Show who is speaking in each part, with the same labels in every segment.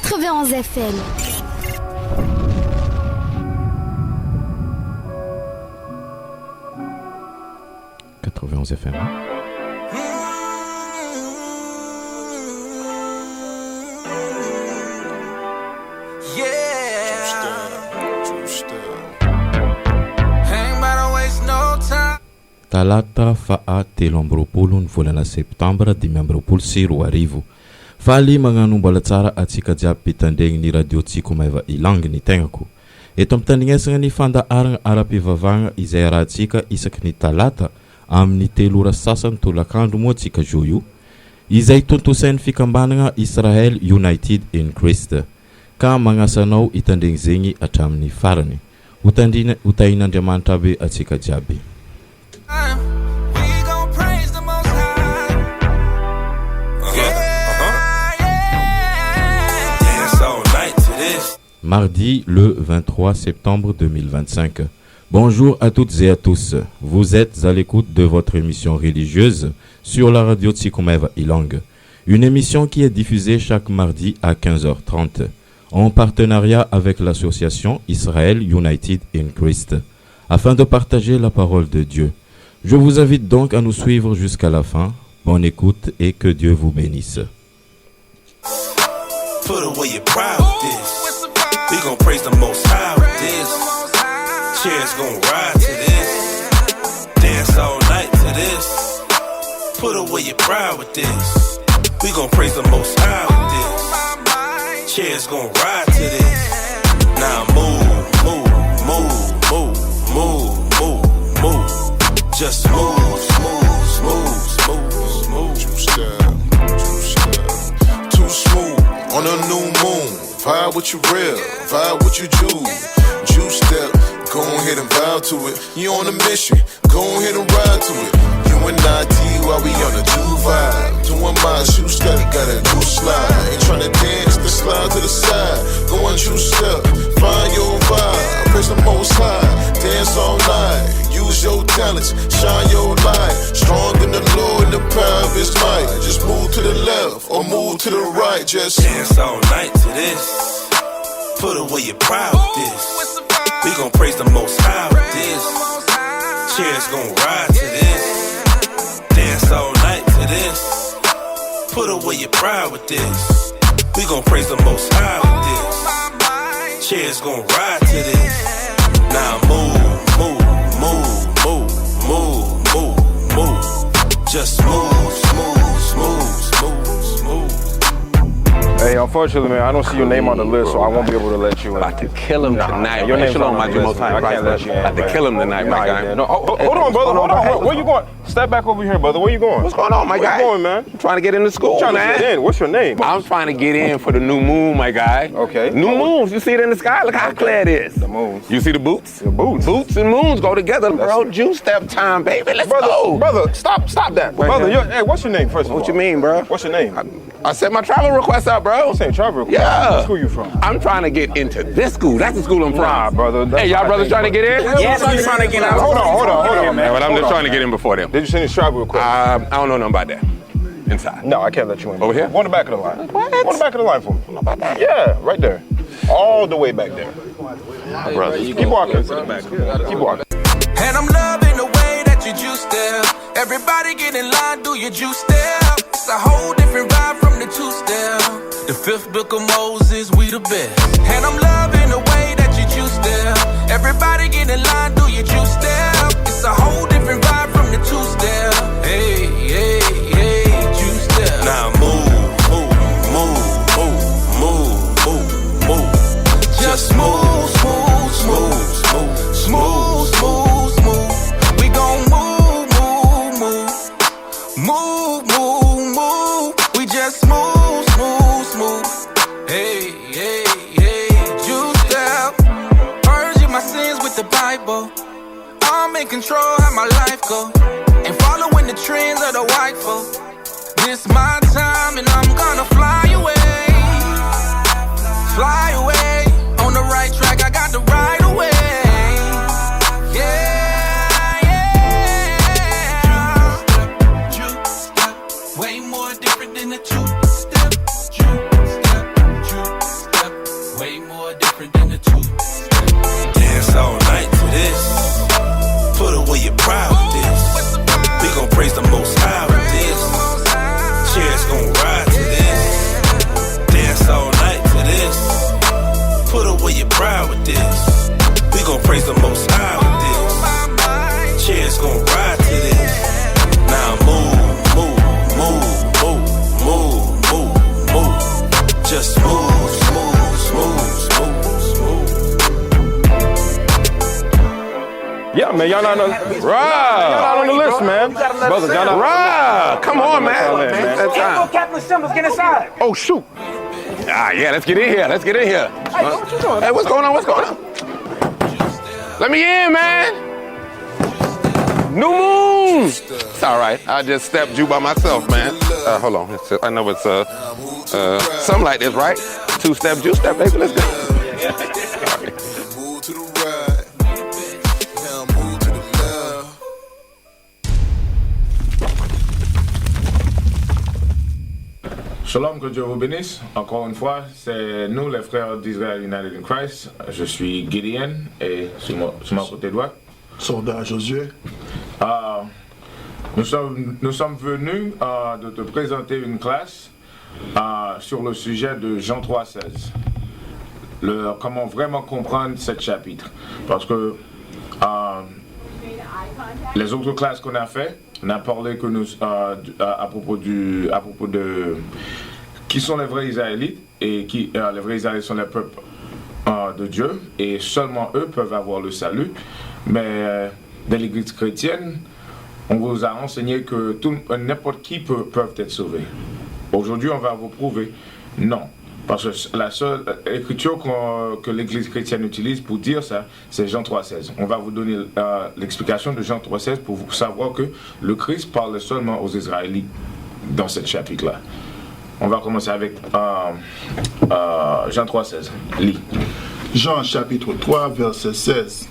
Speaker 1: 91 FM.
Speaker 2: FM. Talata faha 13 ny volana septambra 2024. Faly magnano mbola tsara atsika jiaby pitandregny ny radio tsiko maiva ilangy ny tegnako. Eto amtandrignesagna ny fandaharagna ara-pivavagna izay arahantsika isaky ny talata amin'ny 3 ora sasany tolakandro moa tsika jo io izay tontosain'ny fikambanana Israel United in Christ ka magnasanao itandregny zegny atramin'ny farany utahin'Andriamanitra be atsika jiaby. Mardi le 23 septembre 2025. Bonjour à toutes et à tous. Vous êtes à l'écoute de votre émission religieuse sur la radio Tsikomeva Ilang. Une émission qui est diffusée chaque mardi à 15h30 en partenariat avec l'association Israel United in Christ afin de partager la parole de Dieu. Je vous invite donc à nous suivre jusqu'à la fin. Bonne écoute et que Dieu vous bénisse.
Speaker 3: We gon' praise the Most High with this. Cheers gon' ride to this. Dance all night to this. Put away your pride with this. We gon' praise the Most High with this. Cheers gon' ride to this. Now move, move, move, move, move, move, move. Just move, smooth, smooth, smooth, smooth.
Speaker 4: True style. Too smooth on a new moon. Vibe with you real, vibe with you Juice step, go ahead and vibe to it. You on a mission, go ahead and ride to it. You and I, T, while we on a Jew vibe. Doing my shoe step, got a new slide. Ain't tryna dance, the slide to the side. Go on Jew step, find your vibe. Praise the Most High, dance all night. Use your talents, shine your light. Strong in the Lord and the power of His might. Just move to the left or move to the right. Just
Speaker 3: dance all night to this. Put away your pride with this. We gon' praise the Most High with this. Cheers gon' ride to this. Dance all night to this. Put away your pride with this. We gon' praise the Most High with this. Cheers gon' ride to this. Now move, move, move, move, move, move, move. Just move, smooth, smooth, smooth, smooth.
Speaker 5: Hey, unfortunately, man, I don't see your name on the list, so I won't be able to let you in.
Speaker 6: About to kill him tonight.
Speaker 5: Your name's on
Speaker 6: my
Speaker 5: the list. I can't let you in.
Speaker 6: About to kill him tonight, my guy.
Speaker 5: No, hold on, brother. Hold on. Where you going? Step back over here, brother. Where you going?
Speaker 6: What's going on, my guy?
Speaker 5: Where you going, man?
Speaker 6: I'm trying to get into school,
Speaker 5: trying
Speaker 6: man.
Speaker 5: to get in. What's your name?
Speaker 6: I'm trying to get in for the new moon, my guy.
Speaker 5: Okay.
Speaker 6: New moons. You see it in the sky? Look how clear it is.
Speaker 5: The moons.
Speaker 6: You see the boots?
Speaker 5: The boots.
Speaker 6: Boots and moons go together, bro. Juice step time, baby. Let's go.
Speaker 5: Brother, stop that. Brother, hey, what's your name, first of all?
Speaker 6: What you mean, bro?
Speaker 5: What's your name?
Speaker 6: I sent my travel request out, bro.
Speaker 5: You saying travel request?
Speaker 6: Yeah.
Speaker 5: What school you from?
Speaker 6: I'm trying to get into this school. That's the school I'm from.
Speaker 5: Nah, brother.
Speaker 6: Hey, y'all brothers trying to get in?
Speaker 5: Yes, I'm trying to get in. Hold on, man.
Speaker 6: But I'm just trying to get in before them.
Speaker 5: Did you send your travel request?
Speaker 6: I don't know nothing about that. Inside.
Speaker 5: No, I can't let you in.
Speaker 6: Over here?
Speaker 5: Go on the back of the line.
Speaker 6: What?
Speaker 5: Go on the back of the line for me.
Speaker 6: Know about that?
Speaker 5: Yeah, right there. All the way back there.
Speaker 6: Brother,
Speaker 5: keep walking. Keep walking.
Speaker 3: And I'm loving the way that you juice there. Everybody get in line, do your juice there. It's a whole different vibe from the two-step. The fifth book of Moses, we the best. And I'm loving the way that you juice there. Everybody get in line, do your juice there. It's a whole different vibe from the two-step. Hey, hey, hey, juice there. Now move, move, move, move, move, move, move. Just move, smooth, smooth, smooth, smooth, smooth, smooth. We gon' move, move, move, move, move, move. We just move, smooth, smooth. Hey, hey, hey, juice step. Purging my sins with the Bible. I'm in control how my life go. And following the trends of the white folk. This my time and I'm gonna fly away. Fly away. On the right track, I got the right away. Yeah, yeah. Juice step, way more different than the two-step. Juice step, juice.
Speaker 5: Yeah, man, y'all not on the y'all not on the list, man. Brothers, y'all not.
Speaker 6: Right. Come on, man. That time.
Speaker 1: Captain Simmons, get inside.
Speaker 6: Oh shoot. Yeah, let's get in here. Let's get in here.
Speaker 1: Hey, what you doing?
Speaker 6: Hey, what's going on? What's going on? Let me in, man. New moon. It's all right. I just stepped you by myself, man. Hold on. I know it's something like this, right? Two-step, Jew-step, baby. Let's go.
Speaker 4: Move to the right. Now move to the left.
Speaker 7: Shalom, que Dieu vous bénisse. Encore une fois, c'est nous les frères d'Israël United in Christ. Je suis Gideon et sur ma côté droite.
Speaker 8: Soldat Josué.
Speaker 7: Nous sommes venus de te présenter une classe sur le sujet de Jean 3,16. Comment vraiment comprendre ce chapitre. Parce que les autres classes qu'on a fait, on a parlé que nous, à propos de qui sont les vrais Israélites et qui les vrais Israélites sont les peuples de Dieu et seulement eux peuvent avoir le salut. Mais dans l'Église chrétienne, on vous a enseigné que n'importe qui peut être sauvé. Aujourd'hui, on va vous prouver non. Parce que la seule écriture que l'Église chrétienne utilise pour dire ça, c'est Jean 3,16. On va vous donner l'explication de Jean 3,16 pour vous savoir que le Christ parle seulement aux Israélites dans ce chapitre-là. On va commencer avec Jean 3,16. Lis.
Speaker 8: Jean chapitre 3, verset 16.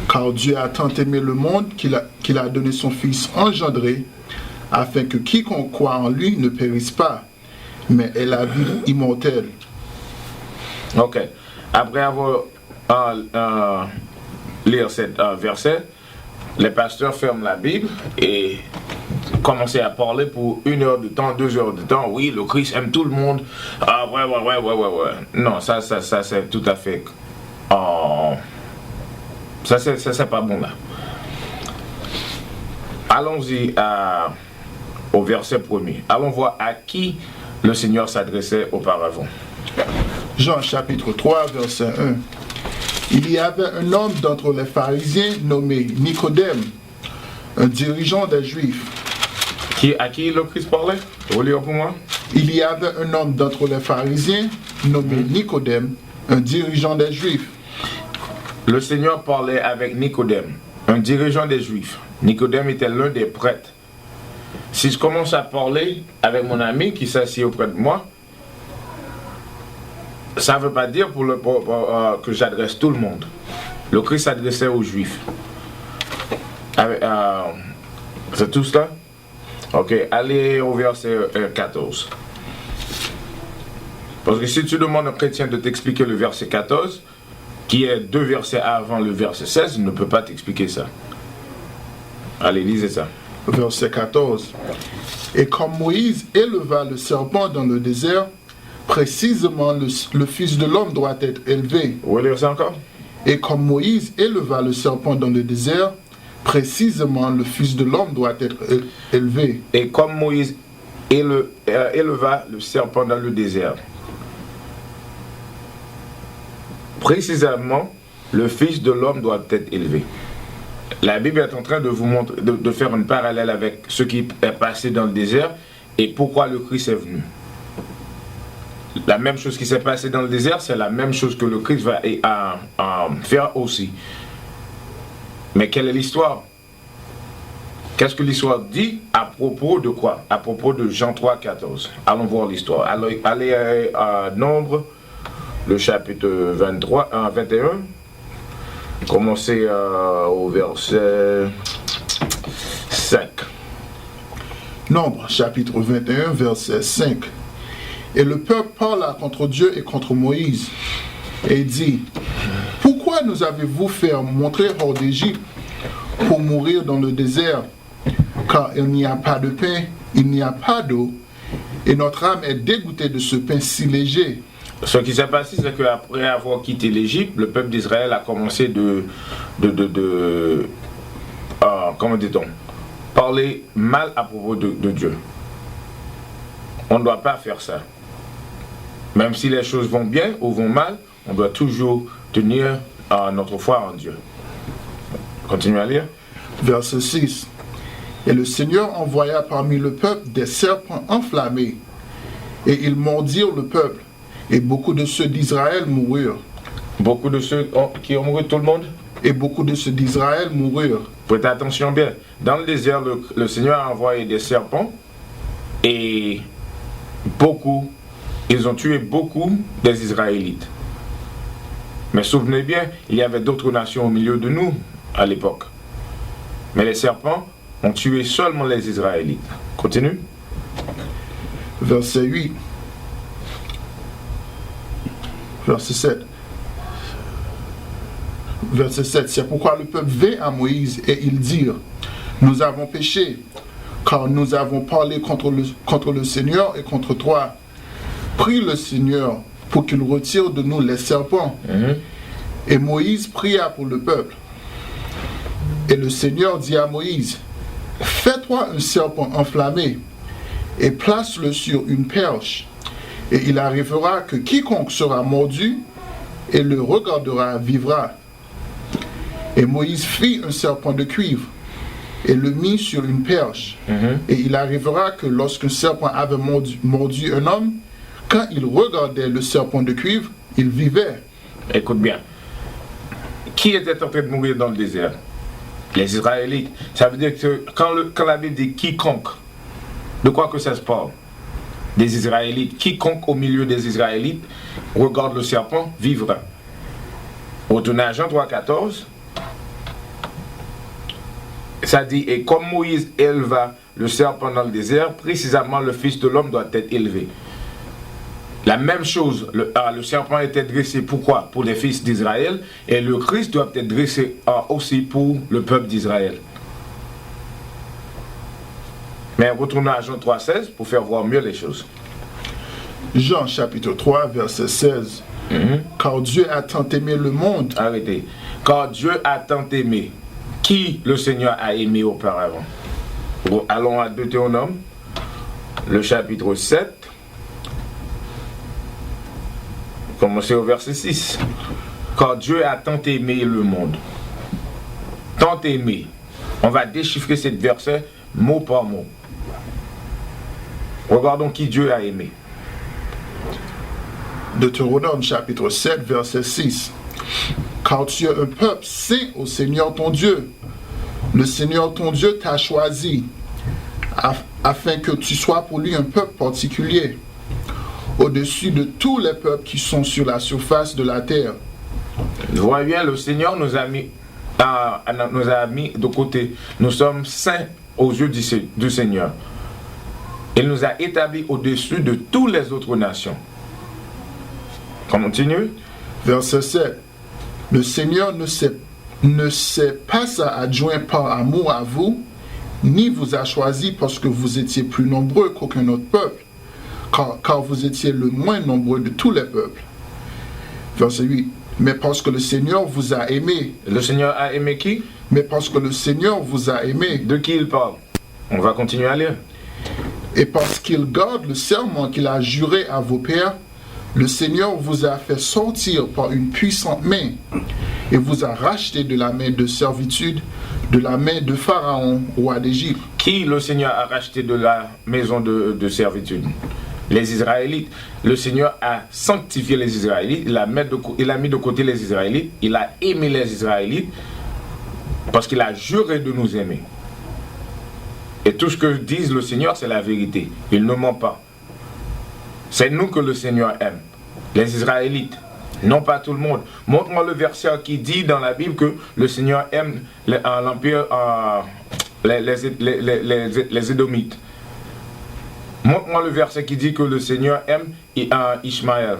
Speaker 8: Car Dieu a tant aimé le monde qu'il a donné son Fils engendré, afin que quiconque croit en lui ne périsse pas, mais ait la vie immortelle.
Speaker 7: Ok. Après avoir lu ce verset, les pasteurs ferment la Bible et commencent à parler pour 1 heure de temps, 2 heures de temps. Oui, le Christ aime tout le monde. Ah, ouais. Non, ça c'est tout à fait... ça c'est pas bon là. Allons-y au verset 1er. Allons voir à qui le Seigneur s'adressait auparavant.
Speaker 8: Jean chapitre 3, verset 1. Il y avait un homme d'entre les pharisiens nommé Nicodème, un dirigeant des Juifs.
Speaker 7: À qui le Christ parlait? Vous lire pour moi?
Speaker 8: Il y avait un homme d'entre les pharisiens nommé Nicodème, un dirigeant des Juifs.
Speaker 7: Le Seigneur parlait avec Nicodème, un dirigeant des Juifs. Nicodème était l'un des prêtres. Si je commence à parler avec mon ami qui s'assied auprès de moi, ça ne veut pas dire que j'adresse tout le monde. Le Christ s'adressait aux Juifs. C'est tout cela? Ok, allez au verset 14. Parce que si tu demandes à un chrétien de t'expliquer le verset 14, qui est 2 versets avant le verset 16, il ne peut pas t'expliquer ça. Allez, lisez ça.
Speaker 8: Verset 14. Et comme Moïse éleva le serpent dans le désert, précisément le Fils de l'homme doit être élevé.
Speaker 7: Vous voulez lire ça encore?
Speaker 8: Et comme Moïse éleva le serpent dans le désert, précisément le Fils de l'homme doit être élevé.
Speaker 7: Et comme Moïse éleva le serpent dans le désert, précisément le Fils de l'homme doit être élevé. La Bible est en train de vous montrer, de faire un parallèle avec ce qui est passé dans le désert et pourquoi le Christ est venu. La même chose qui s'est passée dans le désert, c'est la même chose que le Christ va faire aussi. Mais quelle est l'histoire? Qu'est-ce que l'histoire dit à propos de quoi? À propos de Jean 3, 14. Allons voir l'histoire. Allez à Nombre, le chapitre 21. Commencez au verset 5.
Speaker 8: Nombre, chapitre 21, verset 5. Et le peuple parla contre Dieu et contre Moïse, et dit, pourquoi nous avez-vous fait montrer hors d'Égypte pour mourir dans le désert, car il n'y a pas de pain, il n'y a pas d'eau, et notre âme est dégoûtée de ce pain si léger.
Speaker 7: Ce qui s'est passé, c'est qu'après avoir quitté l'Égypte, le peuple d'Israël a commencé comment dit-on, parler mal à propos de Dieu. On ne doit pas faire ça. Même si les choses vont bien ou vont mal, on doit toujours tenir notre foi en Dieu. Continue à lire.
Speaker 8: Verset 6. Et le Seigneur envoya parmi le peuple des serpents enflammés, et ils mordirent le peuple, et beaucoup de ceux d'Israël moururent.
Speaker 7: Beaucoup de ceux qui ont mouru, tout le monde.
Speaker 8: Et beaucoup de ceux d'Israël moururent.
Speaker 7: Prêtez attention bien. Dans le désert, le Seigneur a envoyé des serpents, et ils ont tué beaucoup des Israélites. Mais souvenez bien, il y avait d'autres nations au milieu de nous à l'époque. Mais les serpents ont tué seulement les Israélites. Continue.
Speaker 8: Verset 8. Verset 7. Verset 7. C'est pourquoi le peuple vint à Moïse et ils dirent, nous avons péché, car nous avons parlé contre le Seigneur et contre toi. Prie le Seigneur pour qu'il retire de nous les serpents. Et Moïse pria pour le peuple. Et le Seigneur dit à Moïse, fais-toi un serpent enflammé et place-le sur une perche. Et il arrivera que quiconque sera mordu et le regardera vivra. Et Moïse fit un serpent de cuivre et le mit sur une perche. Et il arrivera que lorsqu'un serpent avait mordu un homme, quand il regardait le serpent de cuivre, il vivait.
Speaker 7: Écoute bien. Qui était en train de mourir dans le désert? Les Israélites. Ça veut dire que quand la Bible dit quiconque, de quoi que ça se parle? Des Israélites. Quiconque au milieu des Israélites regarde le serpent vivra. Retournez à Jean 3,14. Ça dit, et comme Moïse éleva le serpent dans le désert, précisément le Fils de l'homme doit être élevé. La même chose, le serpent était dressé pourquoi? Pour les fils d'Israël, et le Christ doit être dressé aussi pour le peuple d'Israël. Mais retournons à Jean 3,16 pour faire voir mieux les choses.
Speaker 8: Jean chapitre 3, verset 16. Car Dieu a tant aimé le monde.
Speaker 7: Arrêtez. Car Dieu a tant aimé. Qui le Seigneur a aimé auparavant? Allons à Deutéronome, le chapitre 7. Commencez au verset 6. Car Dieu a tant aimé le monde. Tant aimé. On va déchiffrer ce verset mot par mot. Regardons qui Dieu a aimé.
Speaker 8: Deutéronome chapitre 7, verset 6. Car tu es un peuple saint au Seigneur ton Dieu. Le Seigneur ton Dieu t'a choisi afin que tu sois pour lui un peuple particulier, au-dessus de tous les peuples qui sont sur la surface de la terre.
Speaker 7: Voyez bien, le Seigneur nous a mis de côté. Nous sommes saints aux yeux du Seigneur. Il nous a établis au-dessus de toutes les autres nations. On continue.
Speaker 8: Verset 7. Le Seigneur ne s'est pas adjoint par amour à vous, ni vous a choisi parce que vous étiez plus nombreux qu'aucun autre peuple, car vous étiez le moins nombreux de tous les peuples. Verset 8. Mais parce que le Seigneur vous a aimé.
Speaker 7: Le Seigneur a aimé qui?
Speaker 8: Mais parce que le Seigneur vous a aimé.
Speaker 7: De qui il parle? On va continuer à lire.
Speaker 8: Et parce qu'il garde le serment qu'il a juré à vos pères, le Seigneur vous a fait sortir par une puissante main et vous a racheté de la main de servitude, de la main de Pharaon, roi d'Égypte.
Speaker 7: Qui le Seigneur a racheté de la maison de servitude? Les Israélites. Le Seigneur a sanctifié les Israélites, il a mis de côté les Israélites, il a aimé les Israélites parce qu'il a juré de nous aimer. Et tout ce que dit le Seigneur, c'est la vérité. Il ne ment pas. C'est nous que le Seigneur aime. Les Israélites, non pas tout le monde. Montre-moi le verset qui dit dans la Bible que le Seigneur aime l'empire, les Édomites. Montre-moi le verset qui dit que le Seigneur aime Ishmaël.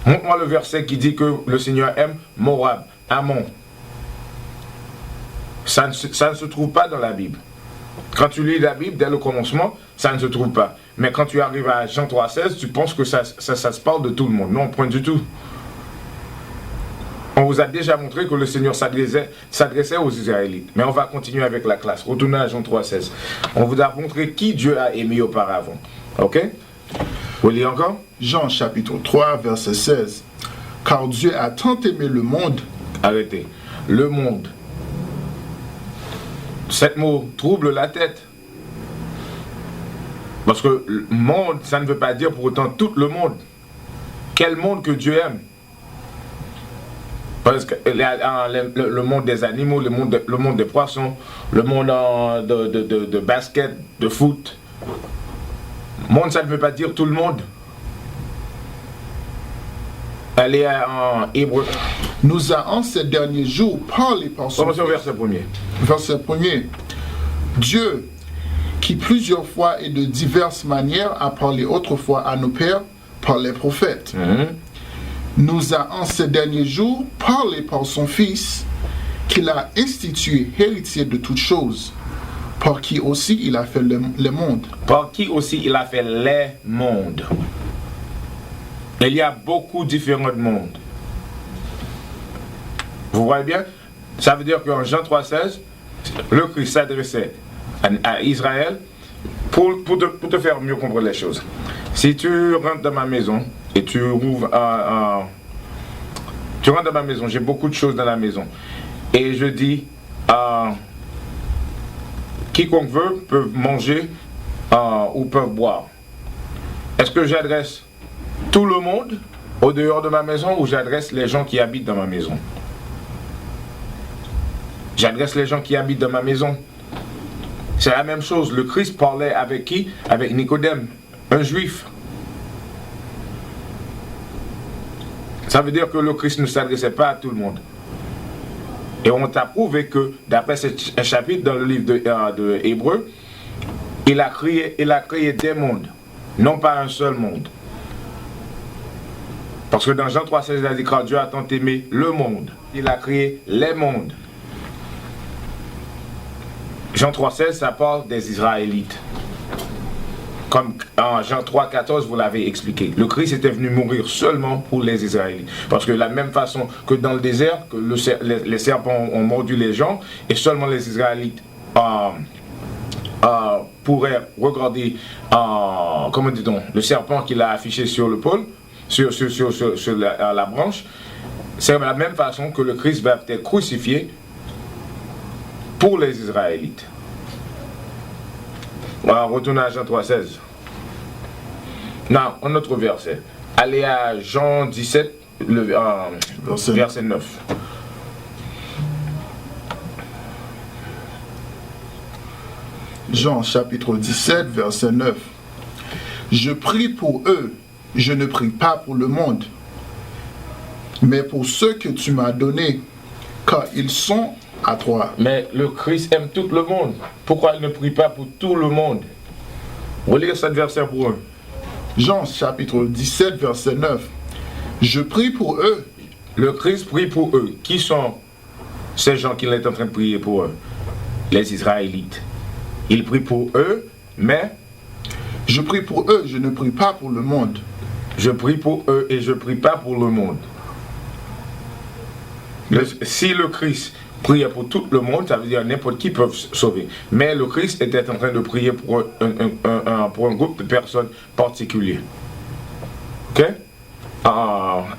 Speaker 7: Montre-moi le verset qui dit que le Seigneur aime Moab, Ammon. Ça ne se trouve pas dans la Bible. Quand tu lis la Bible, dès le commencement, ça ne se trouve pas. Mais quand tu arrives à Jean 3,16, tu penses que ça se parle de tout le monde. Non, point du tout. On vous a déjà montré que le Seigneur s'adressait aux Israélites. Mais on va continuer avec la classe. Retournez à Jean 3,16. On vous a montré qui Dieu a aimé auparavant. Ok? Vous lisez encore?
Speaker 8: Jean chapitre 3, verset 16. Car Dieu a tant aimé le monde.
Speaker 7: Arrêtez. Le monde. Cet mot trouble la tête. Parce que le monde, ça ne veut pas dire pour autant tout le monde. Quel monde que Dieu aime? Parce que le monde des animaux, le monde des poissons, le monde de basket, de foot. Monde, ça ne veut pas dire tout le monde. Allez en Hébreu.
Speaker 8: Nous a en ces derniers jours parlé par son
Speaker 7: Commençons au verset 1er.
Speaker 8: Verset 1er. Dieu, qui plusieurs fois et de diverses manières a parlé autrefois à nos pères par les prophètes, nous a en ces derniers jours parlé par son Fils, qu'il a institué héritier de toutes choses, par qui aussi il a fait les mondes.
Speaker 7: Par qui aussi il a fait les mondes. Il y a beaucoup de différents mondes. Vous voyez bien? Ça veut dire qu'en Jean 3,16, le Christ s'adressait à Israël pour te faire mieux comprendre les choses. Si tu rentres dans ma maison et tu ouvres tu rentres dans ma maison, j'ai beaucoup de choses dans la maison. Et je dis, quiconque veut peut manger ou peut boire. Est-ce que j'adresse tout le monde au dehors de ma maison ou j'adresse les gens qui habitent dans ma maison? J'adresse les gens qui habitent dans ma maison. C'est la même chose. Le Christ parlait avec qui? Avec Nicodème, un juif. Ça veut dire que le Christ ne s'adressait pas à tout le monde. Et on t'a prouvé que, d'après ce chapitre dans le livre de Hébreu, il a créé des mondes, non pas un seul monde. Parce que dans Jean 3,16, il a dit que Dieu a tant aimé le monde. Il a créé les mondes. Jean 3,16, ça parle des Israélites. Comme en Jean 3,14, vous l'avez expliqué. Le Christ était venu mourir seulement pour les Israélites. Parce que de la même façon que dans le désert, que les serpents ont mordu les gens, et seulement les Israélites pourraient regarder, comment dit-on, le serpent qu'il a affiché sur le pôle, sur la branche. C'est de la même façon que le Christ va être crucifié pour les Israélites. On retourne à Jean 3,16. Non, un autre verset. Allez à Jean 17, verset 9.
Speaker 8: Jean chapitre 17, verset 9. Je prie pour eux, je ne prie pas pour le monde, mais pour ceux que tu m'as donnés, car ils sont à toi.
Speaker 7: Mais le Christ aime tout le monde. Pourquoi il ne prie pas pour tout le monde? Relisez ce verset pour eux.
Speaker 8: Jean chapitre 17, verset 9. Je prie pour eux.
Speaker 7: Le Christ prie pour eux. Qui sont ces gens qu'il est en train de prier pour eux? Les Israélites. Il prie pour eux, mais...
Speaker 8: Je prie pour eux, je ne prie pas pour le monde.
Speaker 7: Je prie pour eux et je ne prie pas pour le monde. Si le Christ priait pour tout le monde, ça veut dire n'importe qui peut sauver. Mais le Christ était en train de prier pour un groupe de personnes particuliers. Ok?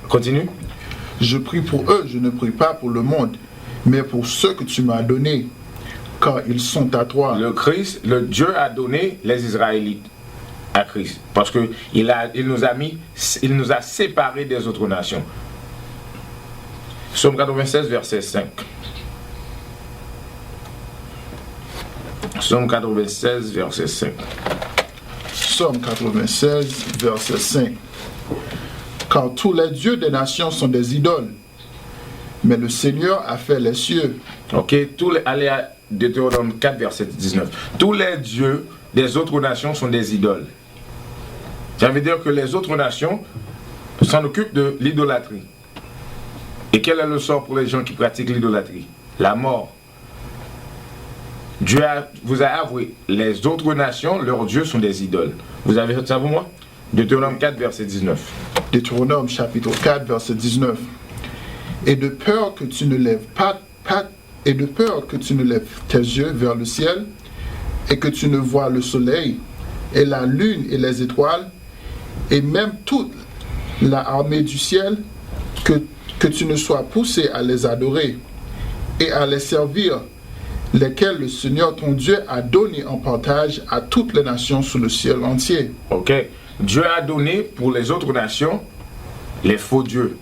Speaker 7: Continue.
Speaker 8: Je prie pour eux, je ne prie pas pour le monde, mais pour ceux que tu m'as donnés, car ils sont à toi.
Speaker 7: Le Christ, le Dieu a donné les Israélites à Christ, parce que il nous a séparés des autres nations. Psaume 96, verset 5. Psaume 96, verset 5.
Speaker 8: Psaume 96, verset 5. Car tous les dieux des nations sont des idoles, mais le Seigneur a fait les cieux.
Speaker 7: Ok, allez à Deutéronome 4, verset 19. Tous les dieux des autres nations sont des idoles. Ça veut dire que les autres nations s'en occupent de l'idolâtrie. Et quel est le sort pour les gens qui pratiquent l'idolâtrie? La mort. Dieu vous a avoué, les autres nations, leurs dieux sont des idoles. Vous avez fait ça pour moi? Deutéronome 4, verset 19.
Speaker 8: Deutéronome chapitre 4, verset 19. Et de peur que tu ne lèves tes yeux vers le ciel, et que tu ne vois le soleil, et la lune et les étoiles, et même toute l'armée du ciel, que tu ne sois poussé à les adorer et à les servir, lesquels le Seigneur ton Dieu a donné en partage à toutes les nations sous le ciel entier.
Speaker 7: Ok. Dieu a donné pour les autres nations les faux dieux.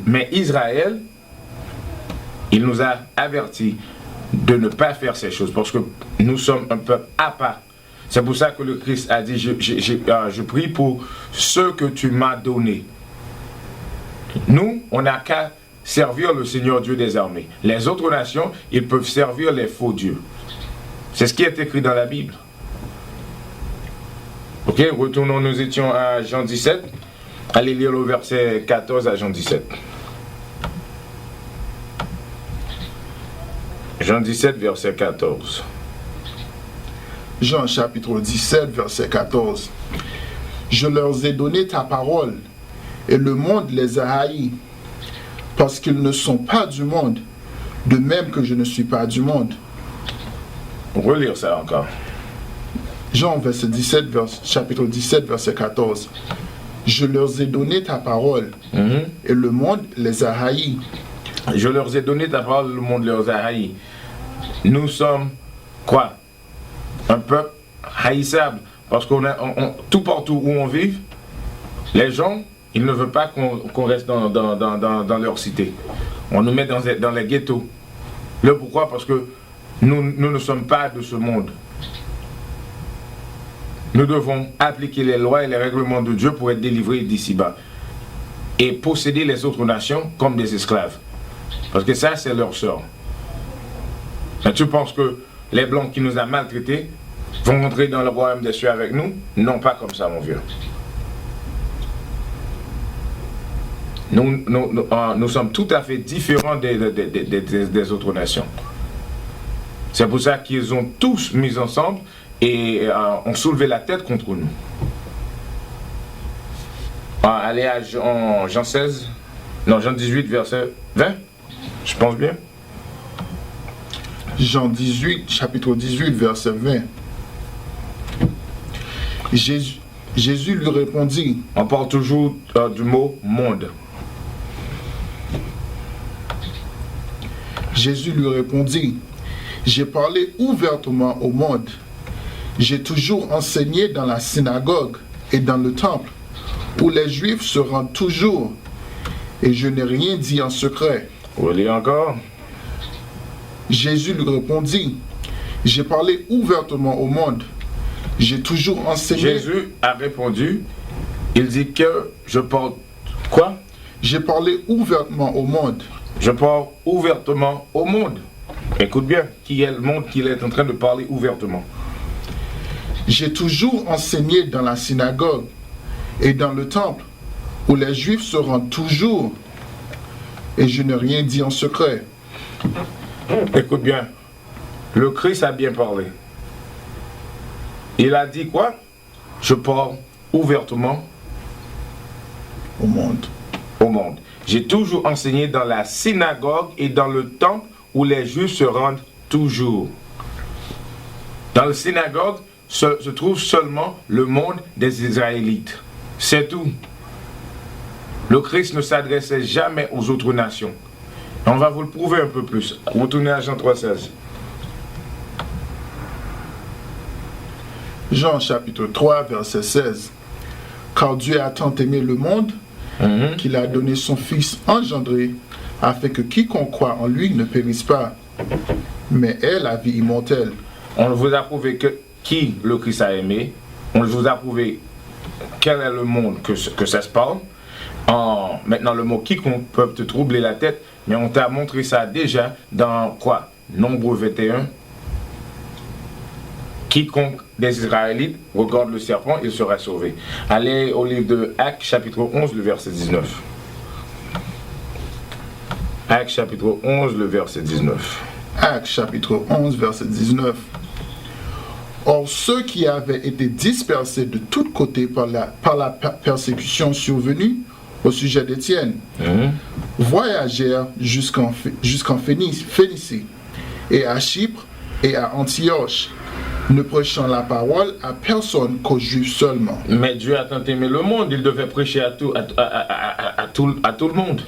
Speaker 7: Mais Israël, il nous a avertis de ne pas faire ces choses parce que nous sommes un peuple à part. C'est pour ça que le Christ a dit, je prie pour ceux que tu m'as donnés. Nous, on n'a qu'à servir le Seigneur Dieu des armées. Les autres nations, ils peuvent servir les faux dieux. C'est ce qui est écrit dans la Bible. Ok, retournons, nous étions à Jean 17. Allez lire le verset 14 à Jean 17. Jean 17, verset 14.
Speaker 8: Jean chapitre 17, verset 14. Je leur ai donné ta parole, et le monde les a haïs, parce qu'ils ne sont pas du monde, de même que je ne suis pas du monde.
Speaker 7: Relire ça encore.
Speaker 8: Jean chapitre 17, verset 14. Je leur ai donné ta parole, et le monde les a haïs.
Speaker 7: Je leur ai donné ta parole, le monde les a haïs. Nous sommes quoi? Un peuple haïssable. Parce qu'on a tout partout où on vit, les gens, ils ne veulent pas qu'on reste dans leur cité. On nous met dans les ghettos. Le pourquoi? Parce que nous ne sommes pas de ce monde. Nous devons appliquer les lois et les règlements de Dieu pour être délivrés d'ici-bas. Et posséder les autres nations comme des esclaves. Parce que ça, c'est leur sort. Mais tu penses que les Blancs qui nous ont maltraités vont rentrer dans le royaume des cieux avec nous? Non, pas comme ça, mon vieux. Nous sommes tout à fait différents des autres nations. C'est pour ça qu'ils ont tous mis ensemble et ont soulevé la tête contre nous. Allez à Jean 16, non, Jean 18, verset 20, je pense bien.
Speaker 8: Jean 18, chapitre 18, verset 20. Jésus lui répondit.
Speaker 7: On parle toujours du mot monde.
Speaker 8: Jésus lui répondit, j'ai parlé ouvertement au monde. J'ai toujours enseigné dans la synagogue et dans le temple, où les Juifs se rendent toujours, et je n'ai rien dit en secret.
Speaker 7: Vous voulez encore?
Speaker 8: Jésus lui répondit, j'ai parlé ouvertement au monde. J'ai toujours enseigné.
Speaker 7: Jésus a répondu, il dit que je parle quoi?
Speaker 8: J'ai parlé ouvertement au monde.
Speaker 7: Je parle ouvertement au monde. Écoute bien, qui est le monde qu'il est en train de parler ouvertement?
Speaker 8: J'ai toujours enseigné dans la synagogue et dans le temple, où les Juifs se rendent toujours, et je n'ai rien dit en secret.
Speaker 7: Écoute bien, le Christ a bien parlé. Il a dit quoi? Je parle ouvertement
Speaker 8: au monde.
Speaker 7: Au monde. J'ai toujours enseigné dans la synagogue et dans le temple où les Juifs se rendent toujours. Dans la synagogue se trouve seulement le monde des Israélites. C'est tout. Le Christ ne s'adressait jamais aux autres nations. On va vous le prouver un peu plus. Retournez à Jean 3,16.
Speaker 8: Jean chapitre 3, verset 16. Car Dieu a tant aimé le monde qu'il a donné son Fils engendré, afin que quiconque croit en lui ne périsse pas, mais ait la vie immortelle.
Speaker 7: On vous a prouvé qui le Christ a aimé. On vous a prouvé quel est le monde que ça se parle. Maintenant, le mot quiconque peut te troubler la tête, mais on t'a montré ça déjà dans quoi? Nombre 21. Quiconque des Israélites regarde le serpent, il sera sauvé. Allez au livre de Actes, chapitre 11, le verset 19. Actes, chapitre 11, le verset 19.
Speaker 8: Actes, chapitre 11, verset 19. Or, ceux qui avaient été dispersés de tous côtés par la persécution survenue au sujet d'Étienne, voyagèrent jusqu'en Phénicie et à Chypre et à Antioche, ne prêchant la parole à personne qu'aux Juifs seulement.
Speaker 7: Mais Dieu a tant aimé le monde, il devait prêcher à tout le monde.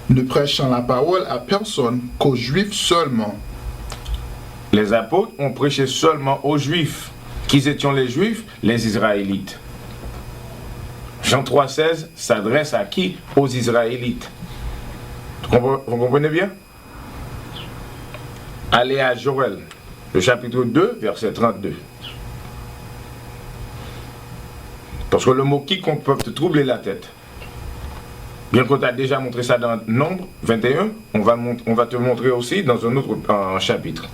Speaker 8: Ne prêchant la parole à personne qu'aux Juifs seulement.
Speaker 7: Les apôtres ont prêché seulement aux Juifs. Qui étaient les Juifs? Les Israélites. Jean 3,16 s'adresse à qui? Aux Israélites. Vous comprenez bien? Allez à Joël, le chapitre 2, verset 32. Parce que le mot quiconque peut te troubler la tête. Bien qu'on t'a déjà montré ça dans Nombre 21, on va te montrer aussi dans un autre chapitre.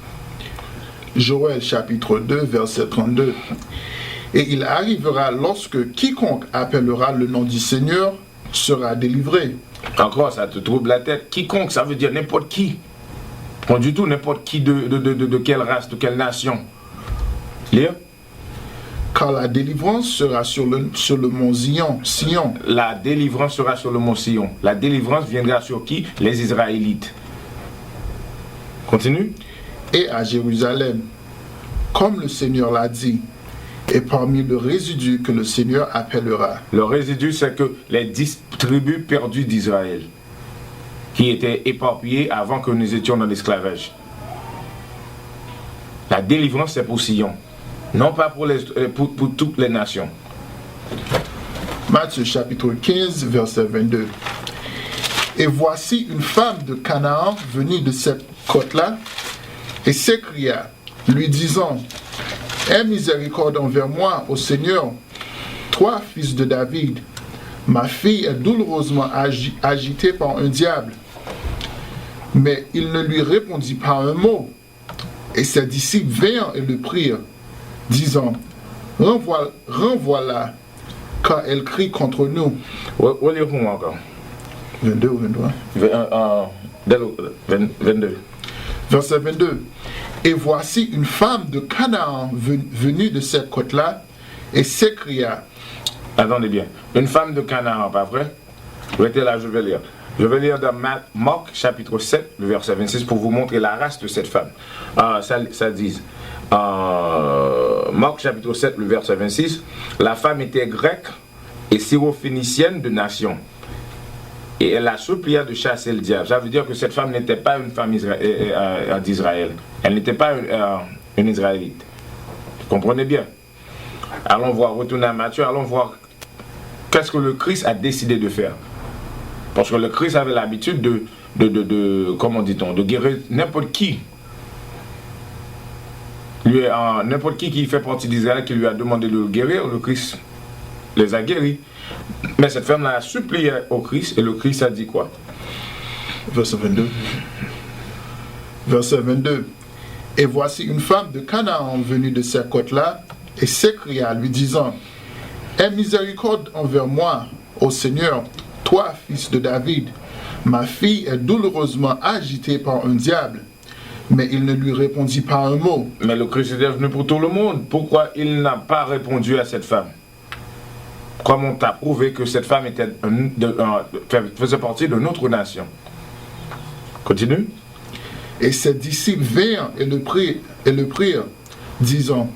Speaker 8: Joël chapitre 2, verset 32. Et il arrivera lorsque quiconque appellera le nom du Seigneur sera délivré.
Speaker 7: Encore, ça te trouble la tête. Quiconque, ça veut dire n'importe qui. Pas du tout n'importe qui de quelle race, de quelle nation. Lire.
Speaker 8: Car la délivrance sera sur le mont Sion.
Speaker 7: La délivrance sera sur le mont Sion. La délivrance viendra sur qui? Les Israélites. Continue.
Speaker 8: Et à Jérusalem, comme le Seigneur l'a dit, et parmi le résidu que le Seigneur appellera.
Speaker 7: Le résidu, c'est que les 10 tribus perdues d'Israël, qui étaient éparpillées avant que nous étions dans l'esclavage. La délivrance, c'est pour Sion. Non pas pour toutes les nations.
Speaker 8: Matthieu chapitre 15, verset 22. Et voici une femme de Canaan venue de cette côte-là, et s'écria, lui disant, aie miséricorde envers moi, ô Seigneur, toi, fils de David. Ma fille est douloureusement agitée par un diable. Mais il ne lui répondit pas un mot. Et ses disciples vinrent et le prirent, disant, renvoie-la, car elle crie contre nous.
Speaker 7: Où est-ce qu'on encore?
Speaker 8: 22 ou 23?
Speaker 7: 22.
Speaker 8: Verset 22. Et voici une femme de Canaan venue de cette côte-là, et s'écria.
Speaker 7: Attendez bien. Une femme de Canaan, pas vrai? Restez là, je vais lire. Je vais lire dans Marc chapitre 7, le verset 26, pour vous montrer la race de cette femme. Ça dit, Marc chapitre 7, le verset 26, la femme était grecque et syrophénicienne de nation. Et elle a supplié de chasser le diable. Ça veut dire que cette femme n'était pas une femme d'Israël. Elle n'était pas une Israélite. Vous comprenez bien? Allons voir, retournez à Matthieu, allons voir qu'est-ce que le Christ a décidé de faire. Parce que le Christ avait l'habitude comment dit-on, de guérir n'importe qui. N'importe qui fait partie d'Israël qui lui a demandé de le guérir, le Christ les a guéris. Mais cette femme a supplié au Christ et le Christ a dit quoi?
Speaker 8: Verset 22. Verset 22. Et voici une femme de Canaan venue de cette côte-là et s'écria lui disant, aie miséricorde envers moi, ô Seigneur, toi, fils de David. Ma fille est douloureusement agitée par un diable. Mais il ne lui répondit pas un mot.
Speaker 7: Mais le Christ est venu pour tout le monde. Pourquoi il n'a pas répondu à cette femme? Comme on t'a prouvé que cette femme faisait partie de notre nation. Continue.
Speaker 8: Et ses disciples vinrent et le prirent, disant,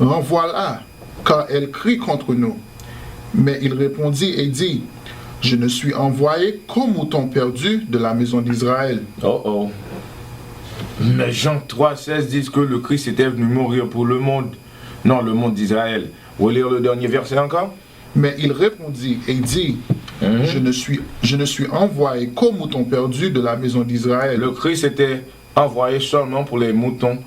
Speaker 8: renvoie-la, car elle crie contre nous. Mais il répondit et dit, je ne suis envoyé qu'au mouton perdu de la maison d'Israël.
Speaker 7: Oh. Mais Jean 3,16 dit que le Christ était venu mourir pour le monde. Non, le monde d'Israël. Vous voulez lire le dernier verset encore?
Speaker 8: Mais il répondit et dit, je ne suis envoyé qu'aux moutons perdus de la maison d'Israël.
Speaker 7: Le Christ était envoyé seulement pour les moutons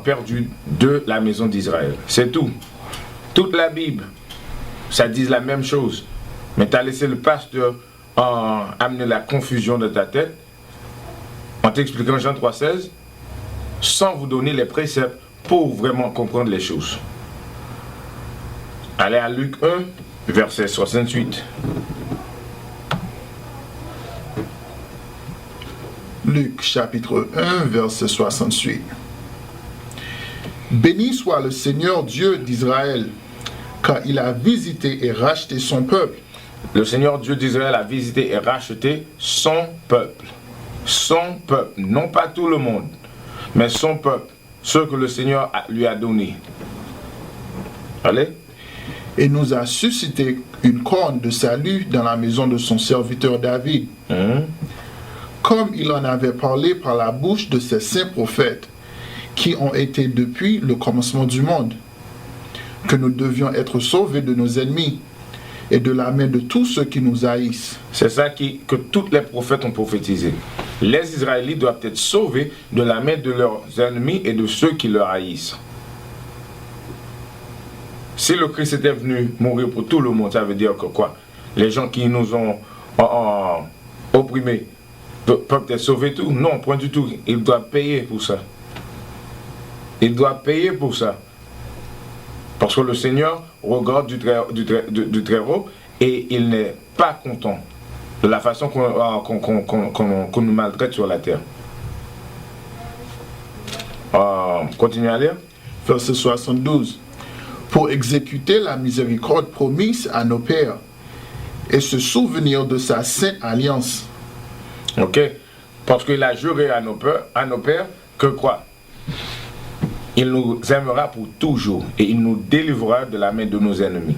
Speaker 7: perdus de la maison d'Israël. C'est tout. Toute la Bible, ça dit la même chose. Mais tu as laissé le pasteur amener la confusion de ta tête en t'expliquant Jean 3,16 sans vous donner les préceptes pour vraiment comprendre les choses. Allez à Luc 1, verset 68.
Speaker 8: Luc chapitre 1, verset 68. Béni soit le Seigneur Dieu d'Israël, car il a visité et racheté son peuple.
Speaker 7: Le Seigneur Dieu d'Israël a visité et racheté son peuple. Son peuple, non pas tout le monde, mais son peuple, ceux que le Seigneur lui a donné. Allez.
Speaker 8: Et nous a suscité une corne de salut dans la maison de son serviteur David. Comme il en avait parlé par la bouche de ses saints prophètes, qui ont été depuis le commencement du monde, que nous devions être sauvés de nos ennemis et de la main de tous ceux qui nous haïssent.
Speaker 7: C'est ça que tous les prophètes ont prophétisé. Les Israélites doivent être sauvés de la main de leurs ennemis et de ceux qui leur haïssent. Si le Christ était venu mourir pour tout le monde, ça veut dire que quoi? Les gens qui nous ont opprimés peuvent être sauvés tout? Non, point du tout. Ils doivent payer pour ça. Ils doivent payer pour ça. Parce que le Seigneur regarde du très haut et il n'est pas content de la façon qu'on nous maltraite sur la terre. Continuez à lire.
Speaker 8: Verset 72. Pour exécuter la miséricorde promise à nos pères et se souvenir de sa sainte alliance.
Speaker 7: Ok. Parce qu'il a juré à nos pères que quoi? Il nous aimera pour toujours et il nous délivrera de la main de nos ennemis.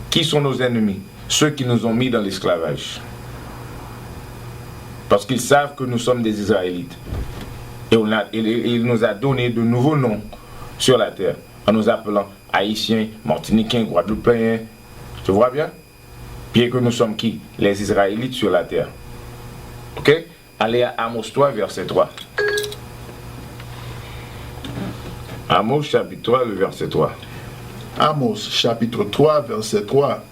Speaker 7: Qui sont nos ennemis? Ceux qui nous ont mis dans l'esclavage. Parce qu'ils savent que nous sommes des Israélites. Et il nous a donné de nouveaux noms sur la terre, en nous appelant Haïtiens, Martiniquais, Guadeloupéens. Tu vois bien? Bien que nous sommes qui? Les Israélites sur la terre. Ok? Allez à Amos 3, verset 3. Amos chapitre 3, le verset 3.
Speaker 8: Amos chapitre 3, verset 3.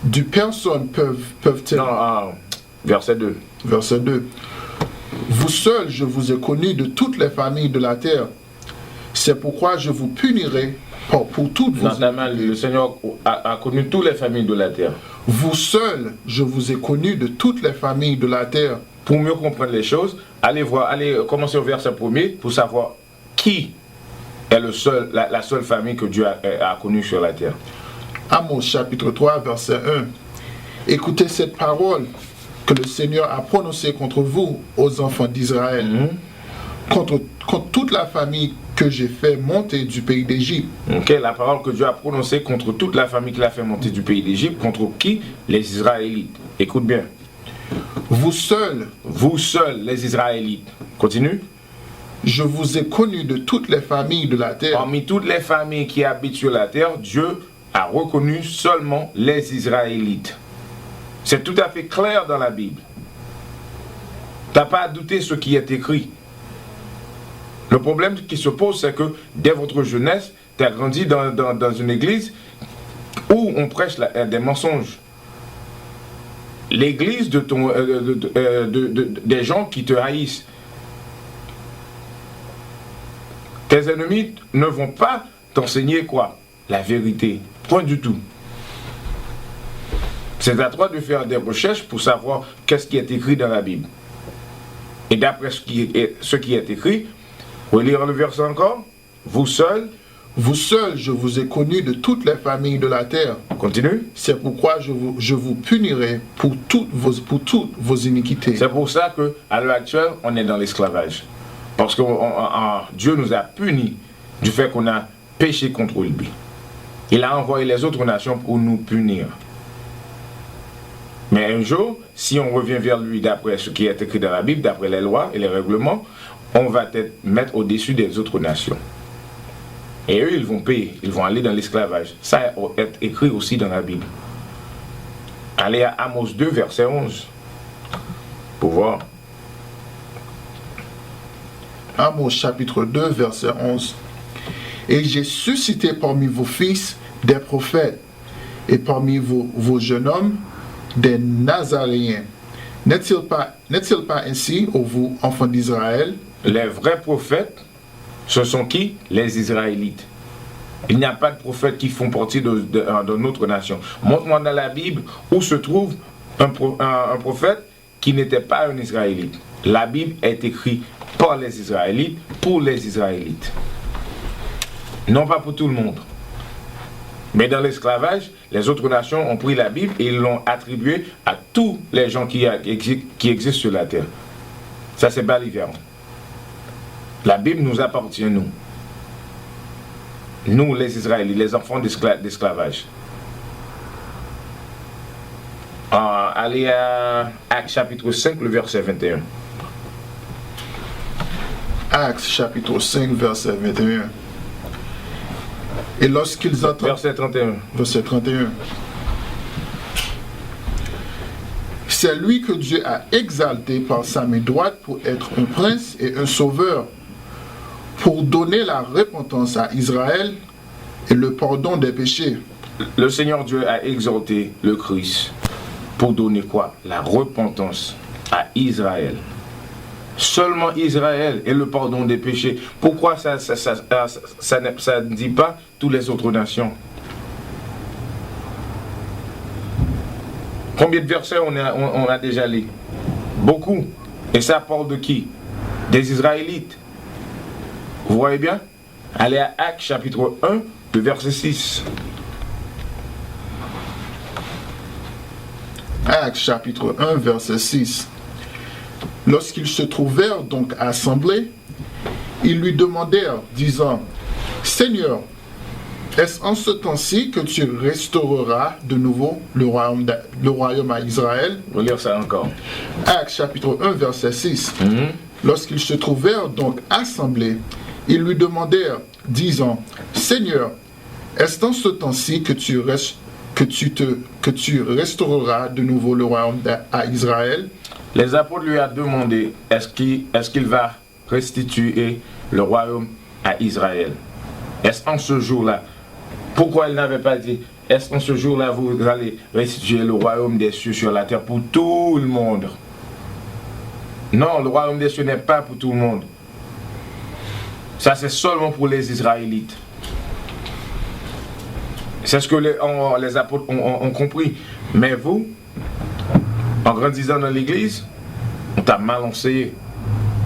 Speaker 8: Du personnes peuvent-elles...
Speaker 7: Non, verset 2.
Speaker 8: Verset 2. Vous seuls, je vous ai connus de toutes les familles de la terre. C'est pourquoi je vous punirai pour toutes vos iniquités.
Speaker 7: Le Seigneur a connu toutes les familles de la terre.
Speaker 8: Vous seuls, je vous ai connus de toutes les familles de la terre.
Speaker 7: Pour mieux comprendre les choses, allez commencer au verset 1er pour savoir qui est la seule famille que Dieu a connue sur la terre.
Speaker 8: Amos chapitre 3, verset 1. Écoutez cette parole que le Seigneur a prononcée contre vous, aux enfants d'Israël, contre toute la famille que j'ai fait monter du pays d'Égypte.
Speaker 7: Ok, la parole que Dieu a prononcée contre toute la famille qu'il a fait monter du pays d'Égypte, contre qui? Les Israélites. Écoute bien.
Speaker 8: Vous seuls,
Speaker 7: les Israélites. Continue.
Speaker 8: Je vous ai connus de toutes les familles de la terre.
Speaker 7: Parmi toutes les familles qui habitent sur la terre, Dieu a reconnu seulement les Israélites. C'est tout à fait clair dans la Bible. Tu n'as pas à douter ce qui est écrit. Le problème qui se pose, c'est que dès votre jeunesse, tu as grandi dans une église où on prêche des mensonges. L'église des gens qui te haïssent. Tes ennemis ne vont pas t'enseigner quoi? La vérité. Point du tout. C'est à toi de faire des recherches pour savoir qu'est-ce qui est écrit dans la Bible. Et d'après ce qui est écrit, relire le verset encore. Vous seuls,
Speaker 8: je vous ai connus de toutes les familles de la terre.
Speaker 7: Continue.
Speaker 8: C'est pourquoi je vous punirai pour toutes vos iniquités.
Speaker 7: C'est pour ça qu'à l'heure actuelle, on est dans l'esclavage. Parce que Dieu nous a punis du fait qu'on a péché contre lui. Il a envoyé les autres nations pour nous punir. Mais un jour, si on revient vers lui d'après ce qui est écrit dans la Bible, d'après les lois et les règlements, on va être mettre au-dessus des autres nations. Et eux, ils vont payer, ils vont aller dans l'esclavage. Ça est écrit aussi dans la Bible. Allez à Amos 2, verset 11, pour voir.
Speaker 8: Amos chapitre 2, verset 11. Et j'ai suscité parmi vos fils des prophètes, et parmi vos jeunes hommes, des Nazaréens. N'est-il pas ainsi, ô vous, enfants d'Israël?
Speaker 7: Les vrais prophètes, ce sont qui? Les Israélites. Il n'y a pas de prophètes qui font partie de notre nation. Montre-moi dans la Bible où se trouve un prophète qui n'était pas un Israélite. La Bible est écrite par les Israélites, pour les Israélites. Non pas pour tout le monde. Mais dans l'esclavage, les autres nations ont pris la Bible et ils l'ont attribuée à tous les gens qui existent sur la terre. Ça, c'est baliverno. La Bible nous appartient, nous. Nous, les Israélites, les enfants d'esclavage. Allez à Actes chapitre 5, le verset 21.
Speaker 8: Actes chapitre 5, verset 21. Et lorsqu'ils entendent...
Speaker 7: Verset 31.
Speaker 8: Verset 31. C'est lui que Dieu a exalté par sa main droite pour être un prince et un sauveur, pour donner la repentance à Israël et le pardon des péchés.
Speaker 7: Le Seigneur Dieu a exalté le Christ pour donner quoi? La repentance à Israël. Seulement Israël et le pardon des péchés. Pourquoi ça ne dit pas toutes les autres nations? Combien de versets on a déjà lu? Beaucoup. Et ça parle de qui? Des Israélites. Vous voyez bien? Allez à Actes chapitre 1, le verset 6.
Speaker 8: Actes chapitre 1, verset 6. Lorsqu'ils se trouvèrent donc assemblés, ils lui demandèrent, disant, Seigneur, est-ce en ce temps-ci que tu restaureras de nouveau le royaume à Israël?
Speaker 7: On va lire ça encore.
Speaker 8: Actes chapitre 1, verset 6. Lorsqu'ils se trouvèrent donc assemblés, ils lui demandèrent, disant, Seigneur, est-ce en ce temps-ci que tu restaureras de nouveau le royaume à Israël?
Speaker 7: Les apôtres lui ont demandé, est-ce qu'il va restituer le royaume à Israël? Est-ce en ce jour-là? Pourquoi il n'avait pas dit, est-ce en ce jour-là vous allez restituer le royaume des cieux sur la terre pour tout le monde? Non, le royaume des cieux n'est pas pour tout le monde. Ça, c'est seulement pour les Israélites. C'est ce que les apôtres ont compris. Mais vous, en grandissant dans l'église, on t'a mal enseigné.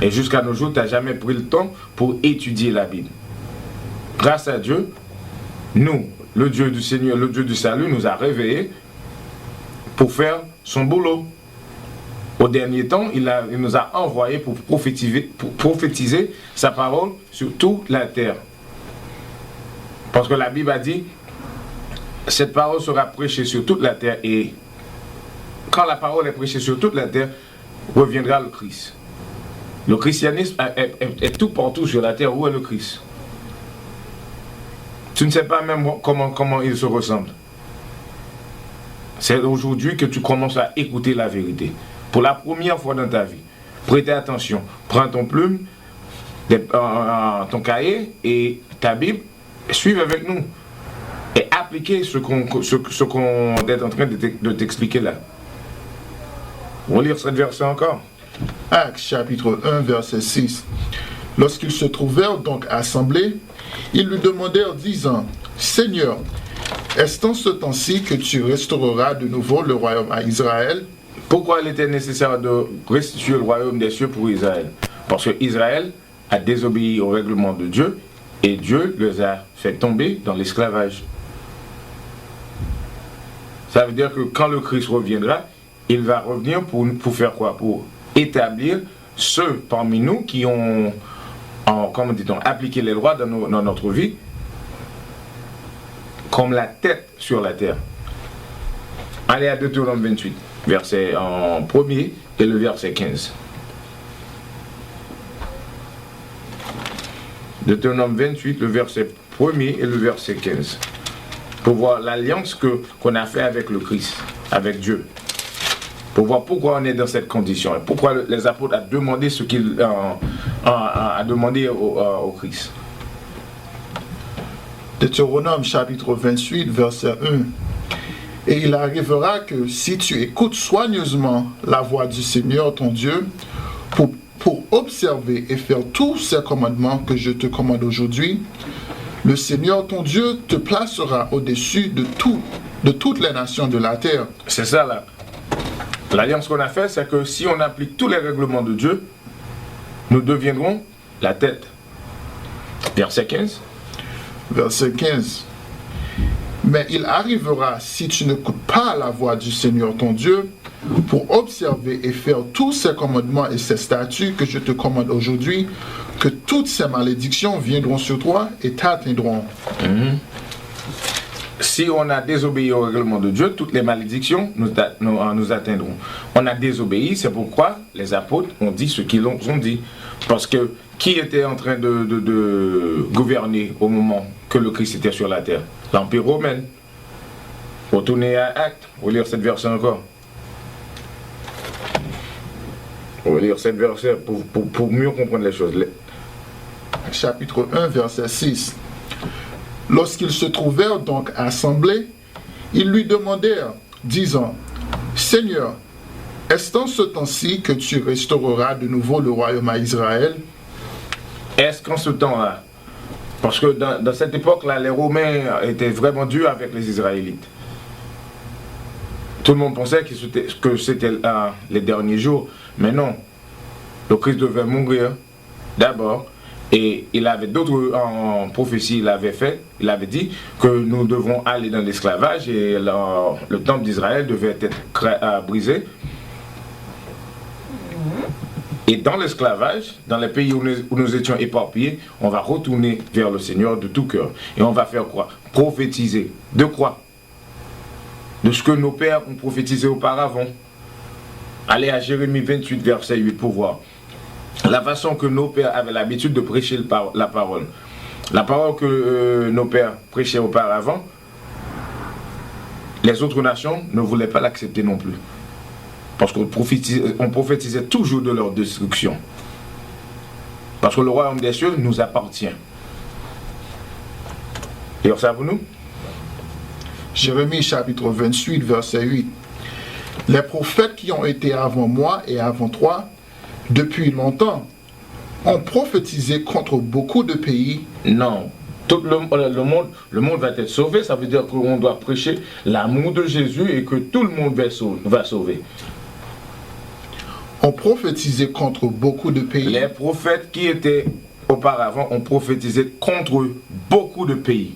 Speaker 7: Et jusqu'à nos jours, tu n'as jamais pris le temps pour étudier la Bible. Grâce à Dieu, nous, le Dieu du Seigneur, le Dieu du salut, nous a réveillés pour faire son boulot. Au dernier temps, il nous a envoyés pour prophétiser sa parole sur toute la terre. Parce que la Bible a dit, cette parole sera prêchée sur toute la terre, et quand la parole est prêchée sur toute la terre, reviendra le Christ. Le christianisme est tout partout sur la terre. Où est le Christ? Tu ne sais pas même comment il se ressemble. C'est aujourd'hui que tu commences à écouter la vérité. Pour la première fois dans ta vie, prêtez attention. Prends ton plume, ton cahier et ta Bible, suive avec nous. Et appliquez ce qu'on est en train de t'expliquer là. On va lire cette verset encore.
Speaker 8: Actes chapitre 1, verset 6. Lorsqu'ils se trouvèrent donc assemblés, ils lui demandèrent, disant, Seigneur, est-ce en ce temps-ci que tu restaureras de nouveau le royaume à Israël?
Speaker 7: Pourquoi il était nécessaire de restituer le royaume des cieux pour Israël? Parce que Israël a désobéi au règlement de Dieu et Dieu les a fait tomber dans l'esclavage. Ça veut dire que quand le Christ reviendra, il va revenir pour faire quoi? Pour établir ceux parmi nous qui ont appliqué les lois dans notre vie comme la tête sur la terre. Allez à Deutéronome 28, verset en 1er et le verset 15. Deutéronome 28, le verset 1er et le verset 15. Pour voir l'alliance qu'on a fait avec le Christ, avec Dieu. Pour voir pourquoi on est dans cette condition et pourquoi les apôtres ont demandé ce qu'ils a demandé au Christ.
Speaker 8: Deutéronome chapitre 28, verset 1. Et il arrivera que si tu écoutes soigneusement la voix du Seigneur ton Dieu, pour observer et faire tous ces commandements que je te commande aujourd'hui, le Seigneur ton Dieu te placera au-dessus de toutes les nations de la terre.
Speaker 7: C'est ça là. L'alliance qu'on a faite, c'est que si on applique tous les règlements de Dieu, nous deviendrons la tête. Verset 15.
Speaker 8: Verset 15. Mais il arrivera, si tu n'écoutes pas la voix du Seigneur ton Dieu, pour observer et faire tous ces commandements et ces statuts que je te commande aujourd'hui, que toutes ces malédictions viendront sur toi et t'atteindront.
Speaker 7: si on a désobéi au règlement de Dieu, toutes les malédictions nous atteindront. On a désobéi, c'est pourquoi les apôtres ont dit ce qu'ils ont dit. Parce que qui était en train de gouverner au moment que le Christ était sur la terre? L'Empire romain. Retournez à Actes, on va lire cette verset encore. On va lire cette verset pour mieux comprendre les choses.
Speaker 8: Chapitre 1, verset 6. Lorsqu'ils se trouvèrent donc assemblés, ils lui demandèrent, disant, Seigneur, est-ce en ce temps-ci que tu restaureras de nouveau le royaume à Israël?
Speaker 7: Est-ce qu'en ce temps-là, parce que dans cette époque-là, les Romains étaient vraiment durs avec les Israélites. Tout le monde pensait que c'était les derniers jours, mais non. Le Christ devait mourir d'abord. Et il avait d'autres prophéties, il avait dit que nous devons aller dans l'esclavage et le temple d'Israël devait être brisé. Et dans l'esclavage, dans les pays où nous étions éparpillés, on va retourner vers le Seigneur de tout cœur. Et on va faire quoi? Prophétiser. De quoi? De ce que nos pères ont prophétisé auparavant. Allez à Jérémie 28, verset 8 pour voir. La façon que nos pères avaient l'habitude de prêcher la parole. La parole que nos pères prêchaient auparavant, les autres nations ne voulaient pas l'accepter non plus. Parce qu'on prophétisait toujours de leur destruction. Parce que le royaume des cieux nous appartient. Et ça pour nous?
Speaker 8: Jérémie chapitre 28, verset 8. Les prophètes qui ont été avant moi et avant toi, depuis longtemps, ont prophétisé contre beaucoup de pays.
Speaker 7: Non. Tout le monde va être sauvé. Ça veut dire qu'on doit prêcher l'amour de Jésus et que tout le monde va sauver.
Speaker 8: Ont prophétisé contre beaucoup de pays.
Speaker 7: Les prophètes qui étaient auparavant ont prophétisé contre beaucoup de pays.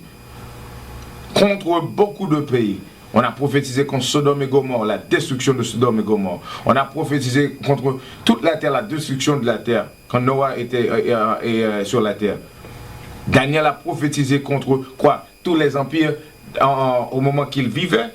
Speaker 7: Contre beaucoup de pays. On a prophétisé contre Sodome et Gomorrhe, la destruction de Sodome et Gomorrhe. On a prophétisé contre toute la terre, la destruction de la terre, quand Noah était sur la terre. Daniel a prophétisé contre quoi? Tous les empires au moment qu'il vivait.